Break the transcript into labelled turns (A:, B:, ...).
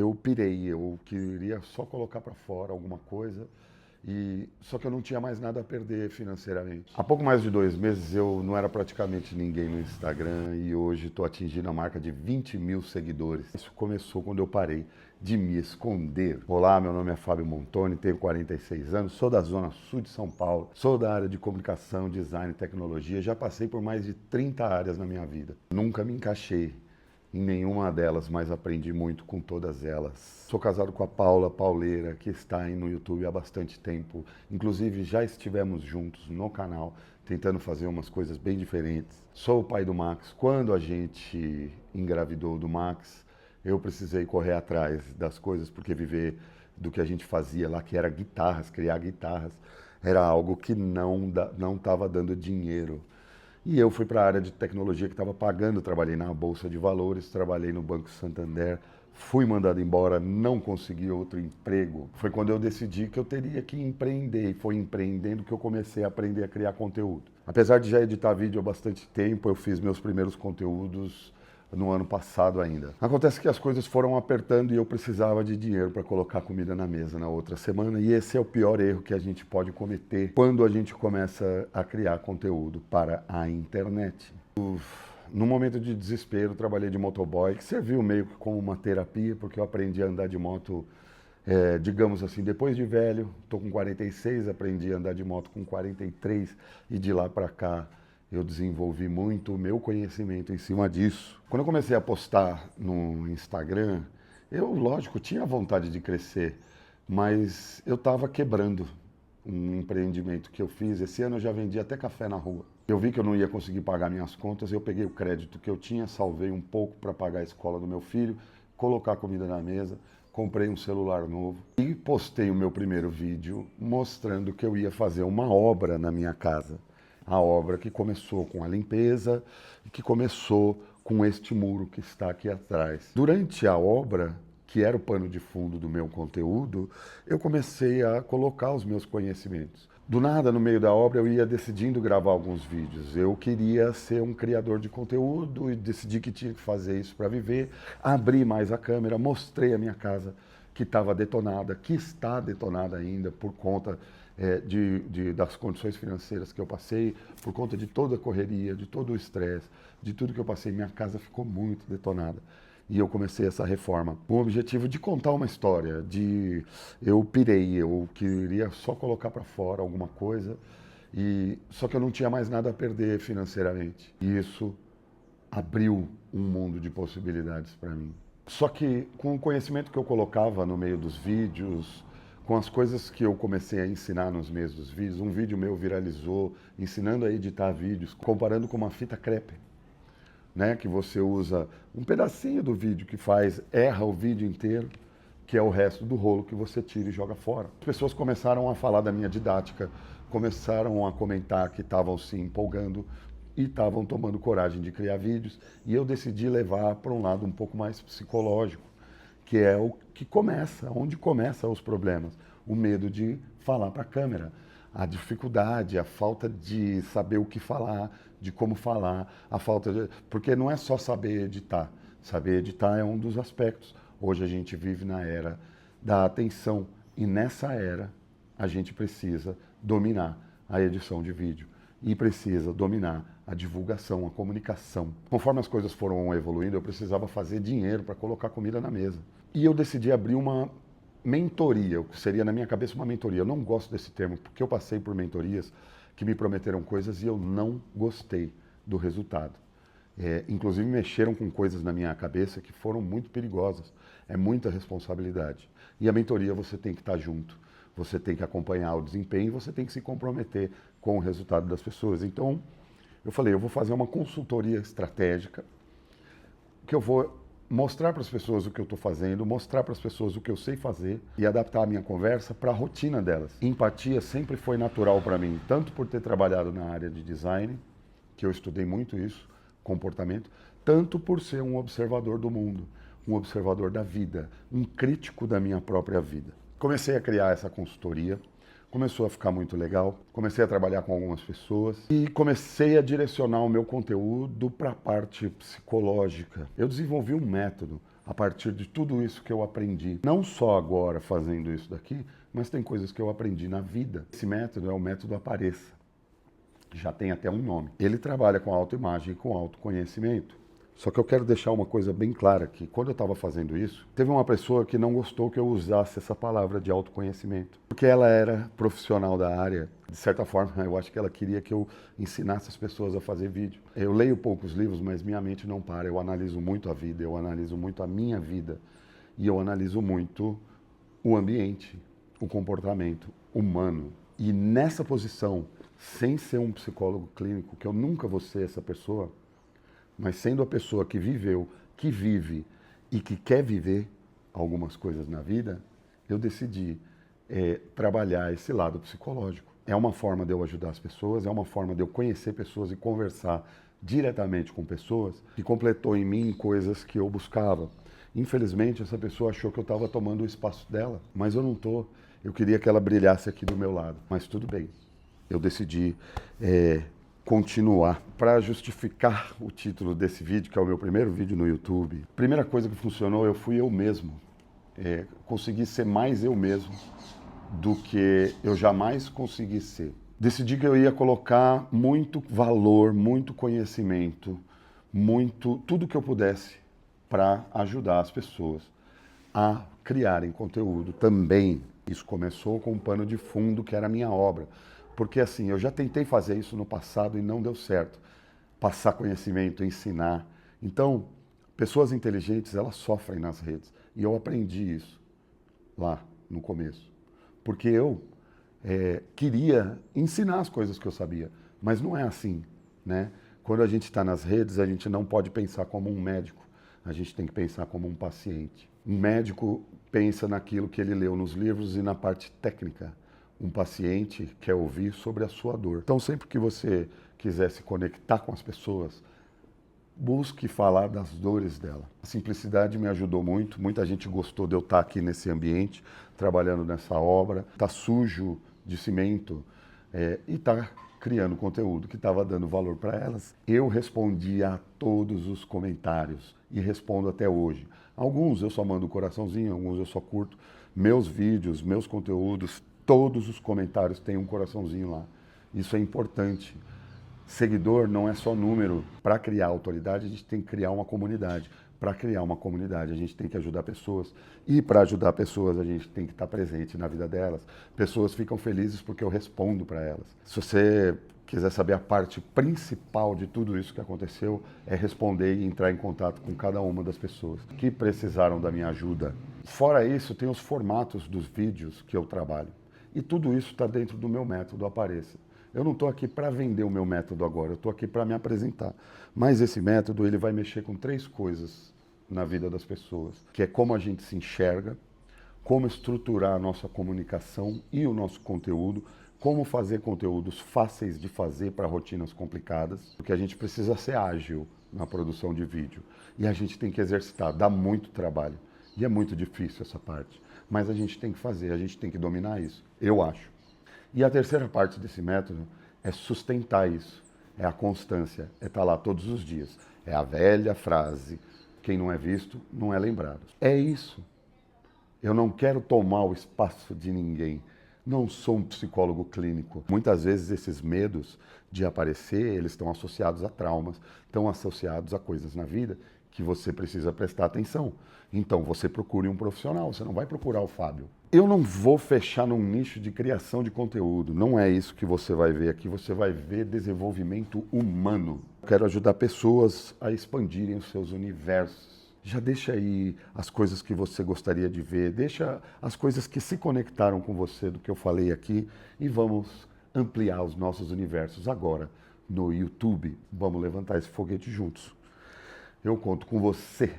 A: Eu pirei, eu queria só colocar para fora alguma coisa, só que eu não tinha mais nada a perder financeiramente. Há pouco mais de 2 meses eu não era praticamente ninguém no Instagram e hoje estou atingindo a marca de 20 mil seguidores. Isso começou quando eu parei de me esconder. Olá, meu nome é Fábio Montoni, tenho 46 anos, sou da Zona Sul de São Paulo, sou da área de comunicação, design e tecnologia, já passei por mais de 30 áreas na minha vida. Nunca me encaixei em nenhuma delas, mas aprendi muito com todas elas. Sou casado com a Paula Pauleira, que está aí no YouTube há bastante tempo. Inclusive, já estivemos juntos no canal, tentando fazer umas coisas bem diferentes. Sou o pai do Max. Quando a gente engravidou do Max, eu precisei correr atrás das coisas, porque viver do que a gente fazia lá, que era guitarras, criar guitarras, era algo que não estava dando dinheiro. E eu fui para a área de tecnologia que estava pagando, trabalhei na Bolsa de Valores, trabalhei no Banco Santander, fui mandado embora, não consegui outro emprego. Foi quando eu decidi que eu teria que empreender, e foi empreendendo que eu comecei a aprender a criar conteúdo. Apesar de já editar vídeo há bastante tempo, eu fiz meus primeiros conteúdos no ano passado ainda. Acontece que as coisas foram apertando e eu precisava de dinheiro para colocar comida na mesa na outra semana, e esse é o pior erro que a gente pode cometer quando a gente começa a criar conteúdo para a internet. No momento de desespero, trabalhei de motoboy, que serviu meio que como uma terapia, porque eu aprendi a andar de moto, digamos assim, depois de velho. Estou com 46, aprendi a andar de moto com 43 e de lá para cá eu desenvolvi muito o meu conhecimento em cima disso. Quando eu comecei a postar no Instagram, eu, lógico, tinha vontade de crescer, mas eu estava quebrando um empreendimento que eu fiz. Esse ano eu já vendi até café na rua. Eu vi que eu não ia conseguir pagar minhas contas, eu peguei o crédito que eu tinha, salvei um pouco para pagar a escola do meu filho, colocar comida na mesa, comprei um celular novo e postei o meu primeiro vídeo mostrando que eu ia fazer uma obra na minha casa. A obra que começou com a limpeza e que começou com este muro que está aqui atrás. Durante a obra, que era o pano de fundo do meu conteúdo, eu comecei a colocar os meus conhecimentos. Do nada, no meio da obra, eu ia decidindo gravar alguns vídeos. Eu queria ser um criador de conteúdo e decidi que tinha que fazer isso para viver. Abri mais a câmera, mostrei a minha casa que estava detonada, que está detonada ainda por conta das condições financeiras que eu passei, por conta de toda a correria, de todo o estresse, de tudo que eu passei. Minha casa ficou muito detonada. E eu comecei essa reforma com o objetivo de contar uma história, eu pirei, eu queria só colocar para fora alguma coisa, só que eu não tinha mais nada a perder financeiramente. E isso abriu um mundo de possibilidades para mim. Só que com o conhecimento que eu colocava no meio dos vídeos, com as coisas que eu comecei a ensinar nos meios dos vídeos, um vídeo meu viralizou ensinando a editar vídeos, comparando com uma fita crepe, né, que você usa um pedacinho do vídeo que erra o vídeo inteiro, que é o resto do rolo que você tira e joga fora. As pessoas começaram a falar da minha didática, começaram a comentar que estavam se empolgando e estavam tomando coragem de criar vídeos, e eu decidi levar para um lado um pouco mais psicológico, que é o que começa, onde começam os problemas. O medo de falar para a câmera, a dificuldade, a falta de saber o que falar, de como falar, porque não é só saber editar. Saber editar é um dos aspectos. Hoje a gente vive na era da atenção, e nessa era a gente precisa dominar a edição de vídeo e precisa dominar a divulgação, a comunicação. Conforme as coisas foram evoluindo, eu precisava fazer dinheiro para colocar comida na mesa. E eu decidi abrir uma mentoria, o que seria na minha cabeça uma mentoria. Eu não gosto desse termo, porque eu passei por mentorias que me prometeram coisas e eu não gostei do resultado. Inclusive mexeram com coisas na minha cabeça que foram muito perigosas. É muita responsabilidade. E a mentoria você tem que estar junto, você tem que acompanhar o desempenho e você tem que se comprometer com o resultado das pessoas. Então, eu falei, eu vou fazer uma consultoria estratégica, que eu vou mostrar para as pessoas o que eu estou fazendo, mostrar para as pessoas o que eu sei fazer e adaptar a minha conversa para a rotina delas. Empatia sempre foi natural para mim, tanto por ter trabalhado na área de design, que eu estudei muito isso, comportamento, tanto por ser um observador do mundo, um observador da vida, um crítico da minha própria vida. Comecei a criar essa consultoria, começou a ficar muito legal, comecei a trabalhar com algumas pessoas e comecei a direcionar o meu conteúdo para a parte psicológica. Eu desenvolvi um método a partir de tudo isso que eu aprendi. Não só agora fazendo isso daqui, mas tem coisas que eu aprendi na vida. Esse método é o método Apareça. Já tem até um nome. Ele trabalha com autoimagem e com autoconhecimento. Só que eu quero deixar uma coisa bem clara aqui. Quando eu estava fazendo isso, teve uma pessoa que não gostou que eu usasse essa palavra de autoconhecimento. Porque ela era profissional da área. De certa forma, eu acho que ela queria que eu ensinasse as pessoas a fazer vídeo. Eu leio poucos livros, mas minha mente não para. Eu analiso muito a vida, eu analiso muito a minha vida. E eu analiso muito o ambiente, o comportamento humano. E nessa posição, sem ser um psicólogo clínico, que eu nunca vou ser essa pessoa, mas sendo a pessoa que viveu, que vive e que quer viver algumas coisas na vida, eu decidi trabalhar esse lado psicológico. É uma forma de eu ajudar as pessoas, é uma forma de eu conhecer pessoas e conversar diretamente com pessoas que completou em mim coisas que eu buscava. Infelizmente, essa pessoa achou que eu estava tomando o espaço dela, mas eu não estou. Eu queria que ela brilhasse aqui do meu lado, mas tudo bem. Eu decidi continuar. Para justificar o título desse vídeo, que é o meu primeiro vídeo no YouTube, a primeira coisa que funcionou, eu fui eu mesmo. Consegui ser mais eu mesmo do que eu jamais consegui ser. Decidi que eu ia colocar muito valor, muito conhecimento, tudo que eu pudesse para ajudar as pessoas a criarem conteúdo também. Isso começou com um pano de fundo que era a minha obra. Porque assim, eu já tentei fazer isso no passado e não deu certo. Passar conhecimento, ensinar. Então, pessoas inteligentes, elas sofrem nas redes. E eu aprendi isso lá no começo. Porque eu queria ensinar as coisas que eu sabia. Mas não é assim, né? Quando a gente está nas redes, a gente não pode pensar como um médico. A gente tem que pensar como um paciente. Um médico pensa naquilo que ele leu nos livros e na parte técnica. Um paciente quer ouvir sobre a sua dor. Então, sempre que você quiser se conectar com as pessoas, busque falar das dores dela. A simplicidade me ajudou muito. Muita gente gostou de eu estar aqui nesse ambiente, trabalhando nessa obra. Está sujo de cimento e está criando conteúdo que estava dando valor para elas. Eu respondi a todos os comentários e respondo até hoje. Alguns eu só mando um coraçãozinho, alguns eu só curto. Meus vídeos, meus conteúdos, todos os comentários têm um coraçãozinho lá. Isso é importante. Seguidor não é só número. Para criar autoridade, a gente tem que criar uma comunidade. Para criar uma comunidade, a gente tem que ajudar pessoas. E para ajudar pessoas, a gente tem que estar presente na vida delas. Pessoas ficam felizes porque eu respondo para elas. Se você quiser saber a parte principal de tudo isso que aconteceu, é responder e entrar em contato com cada uma das pessoas que precisaram da minha ajuda. Fora isso, tem os formatos dos vídeos que eu trabalho. E tudo isso está dentro do meu método Apareça. Eu não estou aqui para vender o meu método agora, eu estou aqui para me apresentar. Mas esse método ele vai mexer com 3 coisas na vida das pessoas, que é como a gente se enxerga, como estruturar a nossa comunicação e o nosso conteúdo, como fazer conteúdos fáceis de fazer para rotinas complicadas, porque a gente precisa ser ágil na produção de vídeo. E a gente tem que exercitar, dá muito trabalho. E é muito difícil essa parte. Mas a gente tem que fazer, a gente tem que dominar isso, eu acho. E a terceira parte desse método é sustentar isso, é a constância, é estar lá todos os dias. É a velha frase, quem não é visto não é lembrado. É isso. Eu não quero tomar o espaço de ninguém. Não sou um psicólogo clínico. Muitas vezes esses medos de aparecer, eles estão associados a traumas, estão associados a coisas na vida que você precisa prestar atenção. Então, você procure um profissional, você não vai procurar o Fábio. Eu não vou fechar num nicho de criação de conteúdo, não é isso que você vai ver aqui, você vai ver desenvolvimento humano. Eu quero ajudar pessoas a expandirem os seus universos. Já deixa aí as coisas que você gostaria de ver, deixa as coisas que se conectaram com você do que eu falei aqui e vamos ampliar os nossos universos agora no YouTube. Vamos levantar esse foguete juntos. Eu conto com você.